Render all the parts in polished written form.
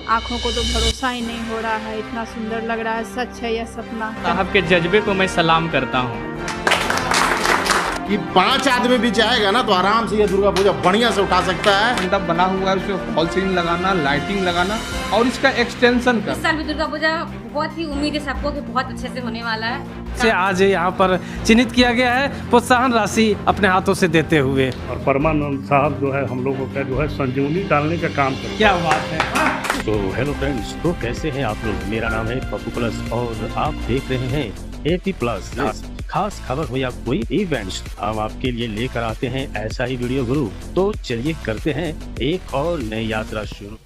आँखों को तो भरोसा ही नहीं हो रहा है, इतना सुंदर लग रहा है, सच है या सपना है। साहब के जज्बे को मैं सलाम करता हूँ कि 5 आदमी भी चाहेगा ना तो आराम से ये दुर्गा पूजा बढ़िया से उठा सकता है। मंडप बना हुआ है, उसमें फॉल सीलिंग लगाना, लाइटिंग लगाना और इसका एक्सटेंशन इस करना। साल भी दुर्गा पूजा बहुत ही उम्मीद है सबको कि बहुत अच्छे से होने वाला है। से आज यहाँ पर चिन्हित किया गया है प्रोत्साहन राशि अपने हाथों से देते हुए। और परमानंद साहब जो है हम लोगों का जो है संजीवनी डालने का काम करते हैं। क्या बात है। तो हेलो फ्रेंड्स, तो कैसे हैं आप लोग। मेरा नाम है पप्पू प्लस और आप देख रहे हैं एपी प्लस। खास खबर हो या कोई इवेंट्स, हम आपके लिए लेकर आते हैं ऐसा ही वीडियो गुरु। तो चलिए करते हैं एक और नई यात्रा शुरू।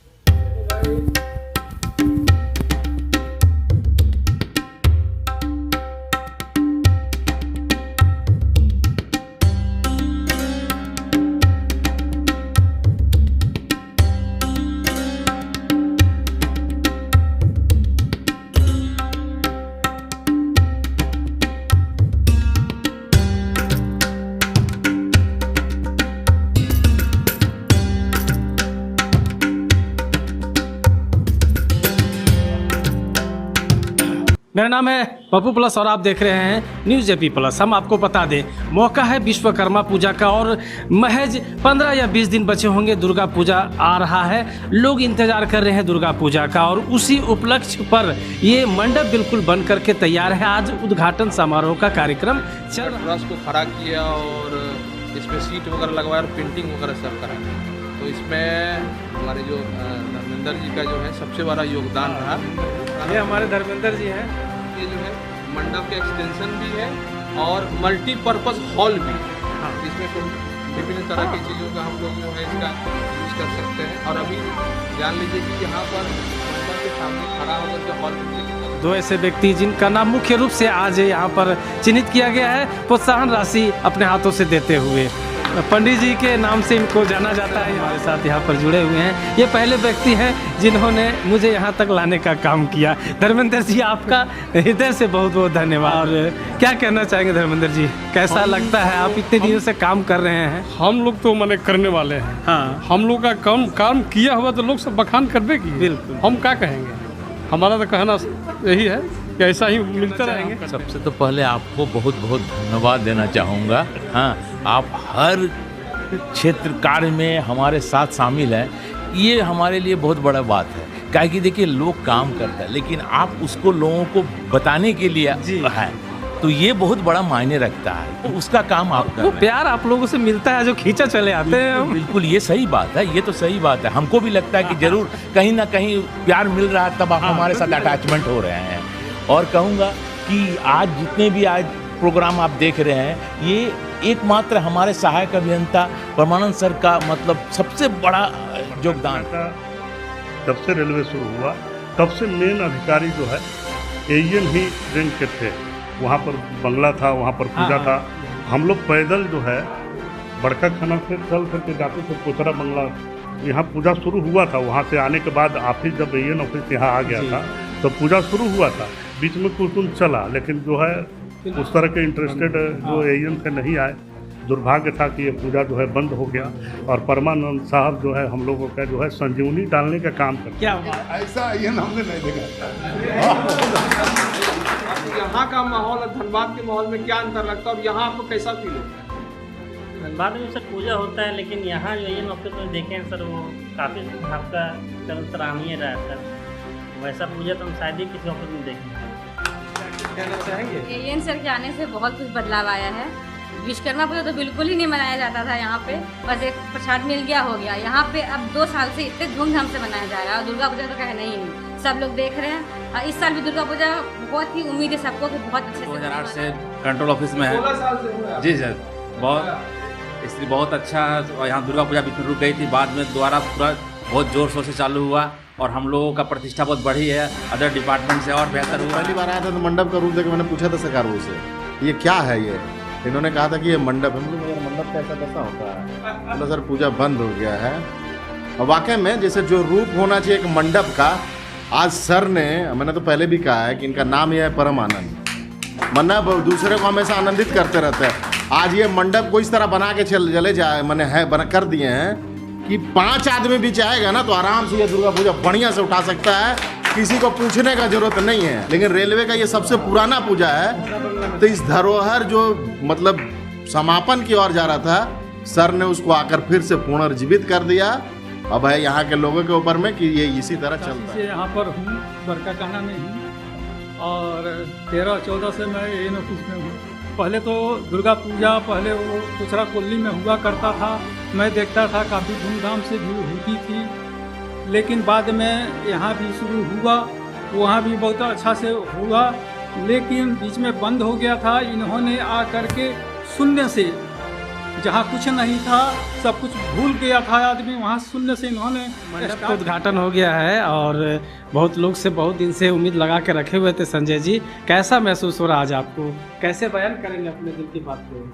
मेरा नाम है पप्पू प्लस और आप देख रहे हैं न्यूज़ एपी प्लस। हम आपको बता दें, मौका है विश्वकर्मा पूजा का और महज 15 या 20 दिन बचे होंगे, दुर्गा पूजा आ रहा है। लोग इंतजार कर रहे हैं दुर्गा पूजा का और उसी उपलक्ष्य पर ये मंडप बिल्कुल बन करके तैयार है। आज उद्घाटन समारोह का कार्यक्रम चल रहा है। रस को खड़ा किया और इसमें सीट वगैरह लगवाया और पेंटिंग वगैरह सब कराया। तो इसमें हमारे जो धर्मेंद्र जी का जो है सबसे बड़ा योगदान रहा। ये हमारे धर्मेंद्र जी हैं। ये जो है मंडप के एक्सटेंशन भी है और मल्टीपर्पज़ हॉल भी है। इसमें तो विभिन्न तरह की चीज़ों का हम लोग जो है इसका यूज़ कर सकते हैं। और अभी जान लीजिए कि यहाँ पर मंडप के सामने खड़ा होकर के हॉल दो ऐसे व्यक्ति जिनका नाम मुख्य रूप से आज यहाँ पर चिन्हित किया गया है प्रोत्साहन राशि अपने हाथों से देते हुए। पंडित जी के नाम से इनको जाना जाता है। हमारे साथ यहाँ पर जुड़े हुए हैं। ये पहले व्यक्ति हैं जिन्होंने मुझे यहाँ तक लाने का काम किया। धर्मेंद्र जी, आपका हृदय से बहुत बहुत धन्यवाद। और क्या कहना चाहेंगे धर्मेंद्र जी, कैसा लगता है? आप इतने दिनों से काम कर रहे हैं। हम लोग तो माने करने वाले हैं। हाँ, हम लोग का काम किया हुआ तो लोग सब बखान करबे की। बिल्कुल। हम क्या कहेंगे, हमारा तो कहना यही है कि ऐसा ही मिलते रहेंगे। सबसे तो पहले आपको बहुत बहुत धन्यवाद देना चाहूँगा। हाँ, आप हर क्षेत्र कार्य में हमारे साथ शामिल हैं, ये हमारे लिए बहुत बड़ा बात है। क्या कि देखिए, लोग काम करता है लेकिन आप उसको लोगों को बताने के लिए है, तो ये बहुत बड़ा मायने रखता है। तो उसका काम आप कर वो रहे हैं। प्यार आप लोगों से मिलता है जो खींचा चले आते हैं हम। बिल्कुल, ये सही बात है। ये तो सही बात है। हमको भी लगता है कि जरूर कहीं ना कहीं प्यार मिल रहा है, तब आप हमारे साथ अटैचमेंट हो रहे हैं। और कहूँगा कि आज जितने भी आज प्रोग्राम आप देख रहे हैं, ये एकमात्र हमारे सहायक अभियंता परमानंद सर का मतलब सबसे बड़ा योगदान। जब से रेलवे शुरू हुआ तब से मेन अधिकारी जो है एएन ही रैंक के थे। वहाँ पर बंगला था, वहाँ पर पूजा था। हम लोग पैदल जो है बड़का खाना से चल करके जाते थे कोचरा बंगला। यहाँ पूजा शुरू हुआ था। वहाँ से आने के बाद ऑफिस, जब एएन ऑफिस यहाँ आ गया था तो पूजा शुरू हुआ था। बीच में कुछ चला, लेकिन जो है उस तरह के इंटरेस्टेड जो एएन से नहीं आए। दुर्भाग्य था कि ये पूजा जो है बंद हो गया। और परमानंद साहब जो है हम लोगों का जो है संजीवनी डालने का काम करते हैं। क्या बात। ऐसा एएन हमने नहीं देखा। यहाँ का माहौल और धनबाद के माहौल में क्या अंतर लगता है और यहाँ आपको कैसा फील होता है? धनबाद में सर पूजा होता है, लेकिन यहाँ जो एएन ऑफिस में देखे हैं सर, वो काफ़ी आपका सराहनीय रहा है सर। वैसा पूजा तो हम शायद ही किसी ऑफिस में देखें। कहना चाहेंगे? एएन सर के आने से बहुत कुछ बदलाव आया है। विश्वकर्मा पूजा तो बिल्कुल ही नहीं मनाया जाता था यहाँ पे, बस एक प्रसाद मिल गया हो गया। यहाँ पे अब 2 साल से इतने धूमधाम से मनाया जा रहा है और दुर्गा पूजा तो कहना ही नहीं, सब लोग देख रहे हैं। और इस साल भी दुर्गा पूजा बहुत ही उम्मीद है सबको कि बहुत अच्छे से 2008 से कंट्रोल ऑफिस में है। 16 साल से हुआ है। जी सर, बहुत इसलिए बहुत अच्छा है। और यहाँ दुर्गा पूजा बीच में रुक गई थी, बाद में दोबारा पूरा बहुत जोर शोर से चालू हुआ और हम लोगों का प्रतिष्ठा बहुत बढ़ी है। अदर डिपार्टमेंट से और बेहतर हुआ। पहली बार आया था तो मंडप का रूप देख मैंने पूछा था सरकार वो से, ये क्या है ये? इन्होंने कहा था कि ये मंडप है। मुझे यार मंडप कैसा कैसा होता है? बोला सर पूजा बंद हो गया है। और वाकई में जैसे जो रूप होना चाहिए एक मंडप का, आज सर ने, मैंने तो पहले भी कहा है कि इनका नाम यह है परम आनंद। मंडप दूसरे को हमेशा आनंदित करते रहते हैं। आज ये मंडप को इस तरह बना के चले जाए, मैंने है बना कर दिए हैं कि 5 आदमी भी चाहेगा ना तो आराम से ये दुर्गा पूजा बढ़िया से उठा सकता है, किसी को पूछने का जरूरत नहीं है। लेकिन रेलवे का ये सबसे पुराना पूजा है, तो इस धरोहर जो मतलब समापन की ओर जा रहा था, सर ने उसको आकर फिर से पुनर्जीवित कर दिया। अब है यहाँ के लोगों के ऊपर में कि ये इसी तरह चलता है। यहाँ पर हूँ, बरकाकाना में हूँ और 13-14 से मैं एन ऑफिस में हूँ। पहले तो दुर्गा पूजा पहले वो दूसरा कोल्ली में हुआ करता था, मैं देखता था काफ़ी धूमधाम से भीड़ होती थी। लेकिन बाद में यहाँ भी शुरू हुआ, वहाँ भी बहुत अच्छा से हुआ, लेकिन बीच में बंद हो गया था। इन्होंने आ करके शून्य से, जहाँ कुछ नहीं था सब कुछ भूल गया था आदमी, वहाँ शून्य से इन्होंने मंडप का उद्घाटन हो गया है और बहुत लोग से बहुत दिन से उम्मीद लगा के रखे हुए थे। संजय जी, कैसा महसूस हो रहा आज आपको? कैसे बयान करेंगे अपने दिल की बात को?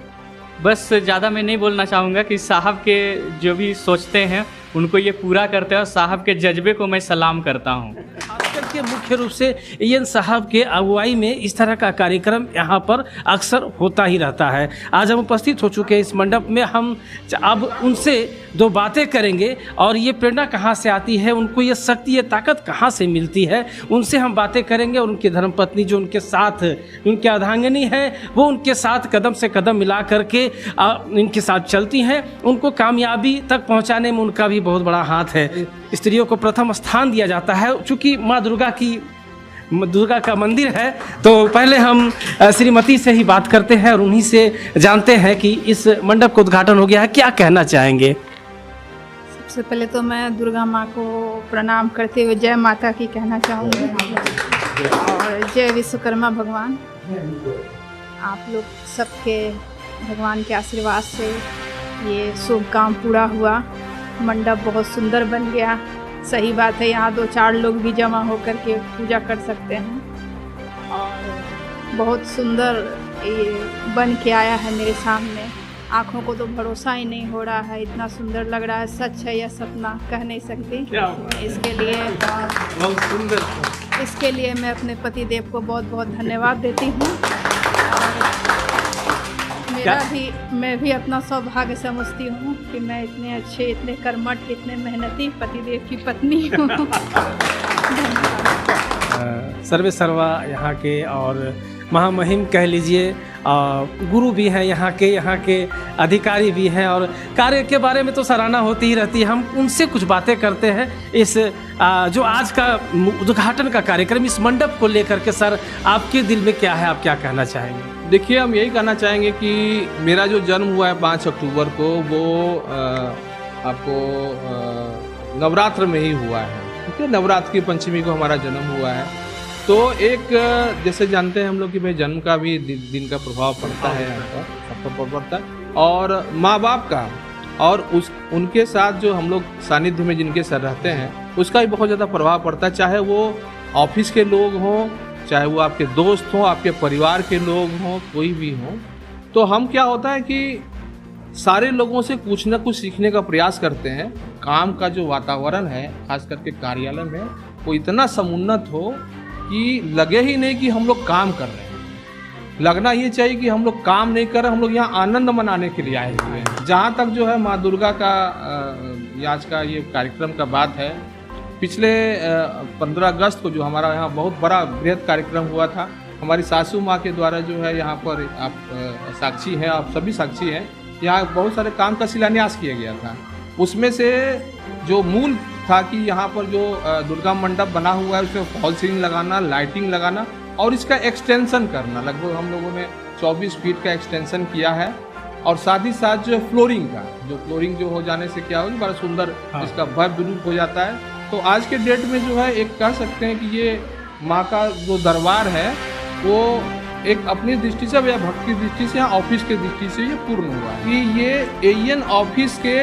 बस ज़्यादा मैं नहीं बोलना चाहूँगा कि साहब के जो भी सोचते हैं उनको ये पूरा करते हैं और साहब के जज्बे को मैं सलाम करता हूँ। खासकर के मुख्य रूप से एन साहब के अगुवाई में इस तरह का कार्यक्रम यहाँ पर अक्सर होता ही रहता है। आज हम उपस्थित हो चुके हैं इस मंडप में, हम अब उनसे दो बातें करेंगे और ये प्रेरणा कहाँ से आती है, उनको ये शक्ति ये ताकत कहाँ से मिलती है, उनसे हम बातें करेंगे। और उनकी धर्मपत्नी जो उनके साथ उनके अर्धांगिनी है, वो उनके साथ कदम से कदम मिला करके इनके साथ चलती हैं। उनको कामयाबी तक पहुँचाने में उनका भी बहुत बड़ा हाथ है। स्त्रियों को प्रथम स्थान दिया जाता है, चूँकि माँ दुर्गा का मंदिर है। तो पहले हम श्रीमती से ही बात करते हैं और उन्हीं से जानते हैं कि इस मंडप का उद्घाटन हो गया है, क्या कहना चाहेंगे? सबसे पहले तो मैं दुर्गा माँ को प्रणाम करते हुए जय माता की कहना चाहूँगी और जय विश्वकर्मा भगवान। आप लोग सबके भगवान के आशीर्वाद से ये शुभ काम पूरा हुआ, मंडप बहुत सुंदर बन गया। सही बात है, यहाँ 2-4 लोग भी जमा होकर के पूजा कर सकते हैं और बहुत सुंदर ये बन के आया है मेरे सामने। आँखों को तो भरोसा ही नहीं हो रहा है, इतना सुंदर लग रहा है। सच है या सपना कह नहीं सकती। इसके लिए मैं अपने पति देव को बहुत बहुत धन्यवाद देती हूँ। मैं भी अपना सौभाग्य समझती हूँ कि मैं इतने अच्छे, इतने कर्मठ, इतने मेहनती पतिदेव की पत्नी हूँ। सर्वे सर्वा यहाँ के और महामहिम कह लीजिए, गुरु भी हैं यहाँ के अधिकारी भी हैं और कार्य के बारे में तो सराहना होती ही रहती है। हम उनसे कुछ बातें करते हैं इस जो आज का उद्घाटन का कार्यक्रम, इस मंडप को लेकर के। सर, आपके दिल में क्या है, आप क्या कहना चाहेंगे? देखिए, हम यही कहना चाहेंगे कि मेरा जो जन्म हुआ है 5 अक्टूबर को, वो आपको नवरात्र में ही हुआ है। ठीक है, नवरात्र की पंचमी को हमारा जन्म हुआ है। तो एक जैसे जानते हैं हम लोग कि भाई जन्म का भी दिन का प्रभाव पड़ता है, यहाँ पर सबका प्रभाव पड़ता है, और माँ बाप का और उनके साथ जो हम लोग सानिध्य में जिनके सर रहते हैं उसका भी बहुत ज़्यादा प्रभाव पड़ता है। चाहे वो ऑफिस के लोग हों, चाहे वो आपके दोस्त हों, आपके परिवार के लोग हों, कोई भी हों। तो हम क्या होता है कि सारे लोगों से कुछ ना कुछ सीखने का प्रयास करते हैं। काम का जो वातावरण है, खास करके कार्यालय में, वो इतना समुन्नत हो कि लगे ही नहीं कि हम लोग काम कर रहे हैं। लगना ये चाहिए कि हम लोग काम नहीं कर रहे, हम लोग यहाँ आनंद मनाने के लिए आए हुए हैं। जहाँ तक जो है माँ दुर्गा का आज का ये कार्यक्रम का बात है, पिछले 15 अगस्त को जो हमारा यहाँ बहुत बड़ा बृहद कार्यक्रम हुआ था, हमारी सासू माँ के द्वारा जो है, यहाँ पर आप साक्षी हैं, आप सभी साक्षी हैं, यहाँ बहुत सारे काम का शिलान्यास किया गया था। उसमें से जो मूल था कि यहाँ पर जो दुर्गा मंडप बना हुआ है उसमें फॉल सीलिंग लगाना, लाइटिंग लगाना और इसका एक्सटेंशन करना। लगभग हम लोगों ने 24 फीट का एक्सटेंशन किया है और साथ ही साथ जो फ्लोरिंग जो हो जाने से क्या होगा, बड़ा सुंदर इसका भव्य रूप हो जाता है। तो आज के डेट में जो है एक कह सकते हैं कि ये माँ का जो दरबार है वो एक अपनी दृष्टि से या भक्त की दृष्टि से या ऑफिस की दृष्टि से ये पूर्ण हुआ है कि ये एन ऑफिस के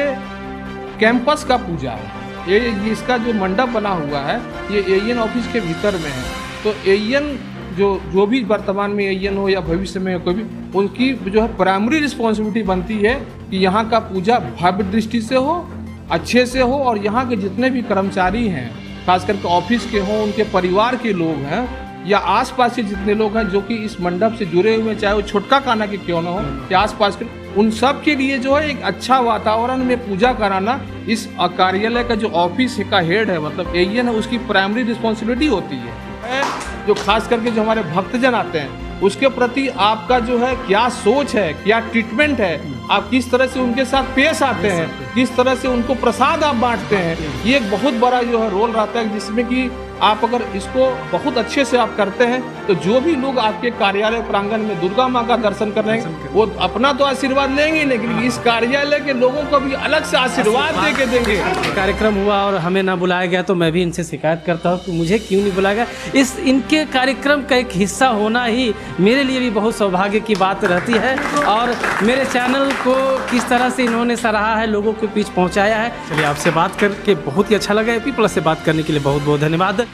कैंपस का पूजा है। ये इसका जो मंडप बना हुआ है ये एन ऑफिस के भीतर में है। तो एन जो भी वर्तमान में एन हो या भविष्य में कोई भी, उनकी जो है प्राइमरी रिस्पॉन्सिबिलिटी बनती है कि यहाँ का पूजा भव्य दृष्टि से हो, अच्छे से हो, और यहाँ के जितने भी कर्मचारी हैं, खास करके ऑफिस के हों, उनके परिवार के लोग हैं, या आसपास के जितने लोग हैं जो कि इस मंडप से जुड़े हुए हैं, चाहे वो छोटका काना के क्यों ना हो या आसपास के, उन सब के लिए जो है एक अच्छा वातावरण में पूजा कराना इस कार्यालय का जो ऑफिस का हेड है, मतलब एईएन है, उसकी प्राइमरी रिस्पॉन्सिबिलिटी होती है। जो खास करके जो हमारे भक्तजन आते हैं उसके प्रति आपका जो है क्या सोच है, क्या ट्रीटमेंट है, आप किस तरह से उनके साथ पेश आते हैं, किस तरह से उनको प्रसाद आप बांटते हैं, ये एक बहुत बड़ा जो है रोल रहता है, जिसमें कि आप अगर इसको बहुत अच्छे से आप करते हैं तो जो भी लोग आपके कार्यालय प्रांगण में दुर्गा माँ का दर्शन कर रहे हैं वो अपना तो आशीर्वाद लेंगे, लेकिन इस कार्यालय के लोगों को भी अलग से आशीर्वाद दे के देंगे। कार्यक्रम हुआ और हमें ना बुलाया गया तो मैं भी इनसे शिकायत करता हूँ कि मुझे क्यों नहीं बुलाया गया। इनके कार्यक्रम का एक हिस्सा होना ही मेरे लिए भी बहुत सौभाग्य की बात रहती है और मेरे चैनल को किस तरह से इन्होंने सराहा है, लोगों के बीच पहुँचाया है। चलिए, आपसे बात करके बहुत ही अच्छा लगा। AP+ से बात करने के लिए बहुत बहुत धन्यवाद।